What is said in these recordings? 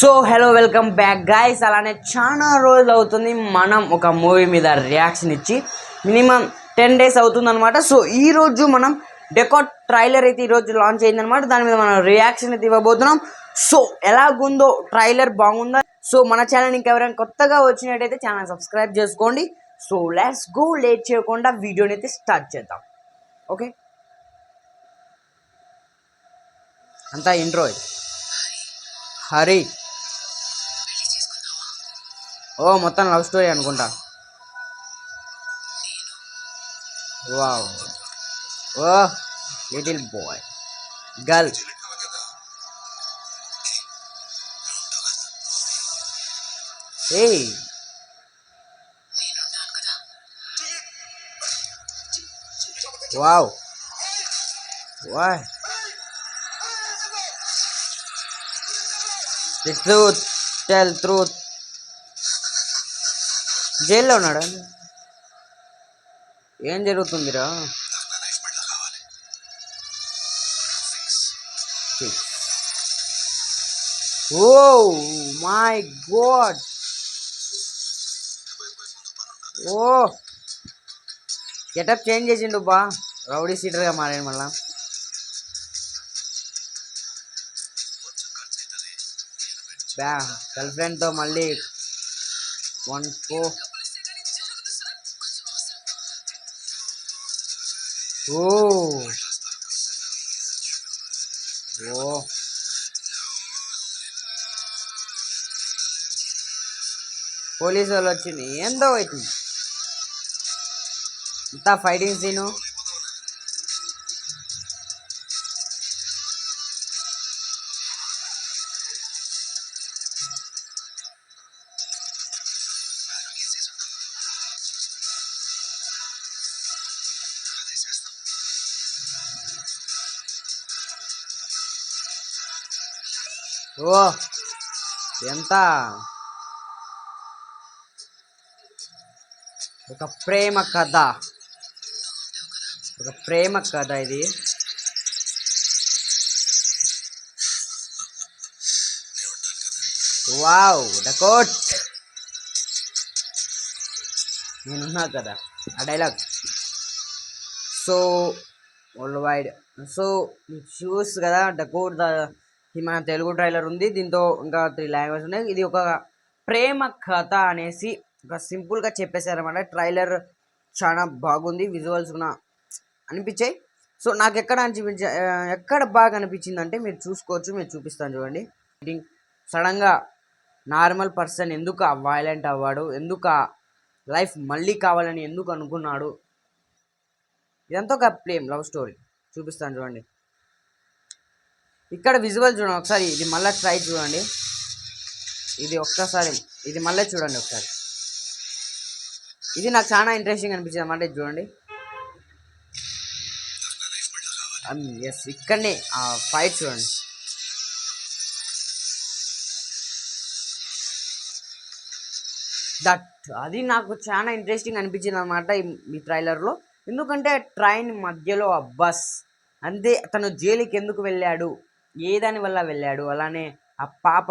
So hello welcome back guys. అలానే చాలా రోజులు అవుతుంది మనం ఒక మూవీ మీద రియాక్షన్ ఇచ్చి మినిమం 10 days అవుతుంది అనమాట. సో ఈరోజు మనం డెకాట్ ట్రైలర్ అయితే ఈరోజు లాంచ్ అయిందనమాట. దాని మీద మనం రియాక్షన్ అయితే ఇవ్వబోతున్నాం. సో ఎలాగుందో ట్రైలర్ బాగుందా? సో మన ఛానల్ ఇంకెవరైనా కొత్తగా వచ్చినట్టయితే ఛానల్ సబ్స్క్రైబ్ చేసుకోండి. సో లెట్స్ గో, లేట్ చేయకుండా వీడియోని అయితే స్టార్ట్ చేద్దాం. ఓకే, అంతా ఇంట్రో. హరి మొత్తం లవ్ స్టోరీ అనుకుంటా. Wow, little boy girl. ఏయ్, wow, why, the truth, tell truth. జైల్లో ఉన్నాడా? ఏం జరుగుతుందిరా? Oh my god, getup change చేసిండు బా, రౌడీ సీటర్గా మారాడు మళ్ళా. గర్ల్ ఫ్రెండ్తో మళ్ళీ 1-4. పోలీసు వాళ్ళు వచ్చింది, ఏందో అవుతుంది ఇంత ఫైటింగ్ సీను. ఎంత ఒక ప్రేమ కథ, ఇది. వావ్, డకోట్, నేనున్నా కదా ఆ dialogue. So world wide, so choose కదా డకోట్. మన తెలుగు ట్రైలర్ ఉంది, దీంతో ఇంకా 3 languages ఉన్నాయి. ఇది ఒక ప్రేమ కథ అనేసి ఒక సింపుల్గా చెప్పేశారన్నమాట. ట్రైలర్ చాలా బాగుంది, విజువల్స్ కూడా అనిపించాయి. సో నాకు ఎక్కడ బాగా అనిపించింది అంటే, మీరు చూసుకోవచ్చు, మీరు చూపిస్తాను చూడండి. సడన్గా నార్మల్ పర్సన్ ఎందుకు వైలెంట్ అవ్వాడు, ఎందుకు ఆ లైఫ్ మళ్ళీ కావాలని ఎందుకు అనుకున్నాడు, ఇదంతా ఒక లవ్ స్టోరీ. చూపిస్తాను చూడండి. ఇక్కడ విజువల్ చూడండి ఒకసారి, ఇది మళ్ళీ ట్రై చూడండి, ఇది ఒక్కసారి, ఇది మళ్ళీ చూడండి ఒకసారి. ఇది నాకు చాలా ఇంట్రెస్టింగ్ అనిపించింది అన్నమాట. ఇది చూడండి. ఎస్, ఇక్కడనే ఆ ఫైట్ చూడండి. అది నాకు చాలా ఇంట్రెస్టింగ్ అనిపించింది అనమాట ఈ ట్రైలర్లో. ఎందుకంటే ట్రైన్ మధ్యలో ఆ బస్ అంతే, తను జైలుకి ఎందుకు వెళ్ళాడు, ఏ దాని వల్ల వెళ్ళాడు, అలానే ఆ పాప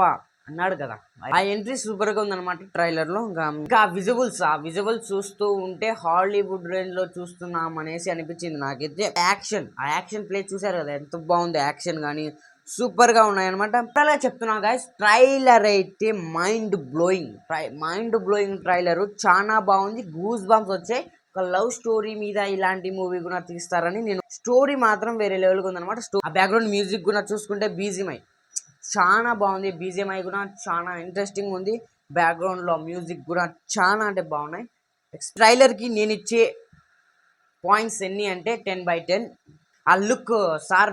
అన్నాడు కదా, ఆ ఎంట్రీ సూపర్గా ఉందన్నమాట ట్రైలర్లో. ఇంకా ఆ విజువల్స్ చూస్తూ ఉంటే హాలీవుడ్ రేంజ్లో చూస్తున్నాం అనేసి అనిపించింది నాకైతే. ఆ యాక్షన్ ప్లే చూసారు కదా, ఎంత బాగుంది, యాక్షన్ కానీ సూపర్గా ఉన్నాయన్నమాట. అలా చెప్తున్నా గాయస్, ట్రైలర్ అయితే మైండ్ బ్లోయింగ్ ట్రైలర్, చాలా బాగుంది. గూస్ బంప్స్ వచ్చాయి. ఒక లవ్ స్టోరీ మీద ఇలాంటి మూవీ కూడా తీస్తారని నేను, స్టోరీ మాత్రం వేరే లెవెల్గా ఉందన్నమాట. ఆ బ్యాక్గ్రౌండ్ మ్యూజిక్ కూడా చూసుకుంటే BGMI చాలా బాగుంది, BGMI కూడా చాలా ఇంట్రెస్టింగ్ ఉంది. బ్యాక్గ్రౌండ్లో మ్యూజిక్ కూడా చాలా అంటే బాగున్నాయి. ట్రైలర్కి నేను ఇచ్చే పాయింట్స్ ఎన్ని అంటే 10/10. ఆ లుక్,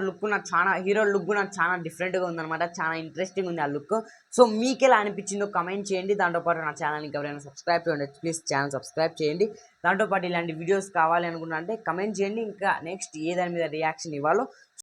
లుక్ నాకు చాలా, హీరో లుక్ కూడా చాలా డిఫరెంట్గా ఉందన్నమాట. చాలా ఇంట్రెస్టింగ్ ఉంది ఆ లుక్. సో మీకు ఎలా అనిపించిందో కమెంట్ చేయండి. దాంతోపాటు నా ఛానల్కి ఎవరైనా సబ్స్క్రైబ్ చేయండి, ప్లీజ్ ఛానల్ సబ్స్క్రైబ్ చేయండి. దాంతోపాటు ఇలాంటి వీడియోస్ కావాలి అనుకున్నా అంటే కమెంట్ చేయండి. ఇంకా నెక్స్ట్ ఏ దాని మీద రియాక్షన్ ఇవ్వాలో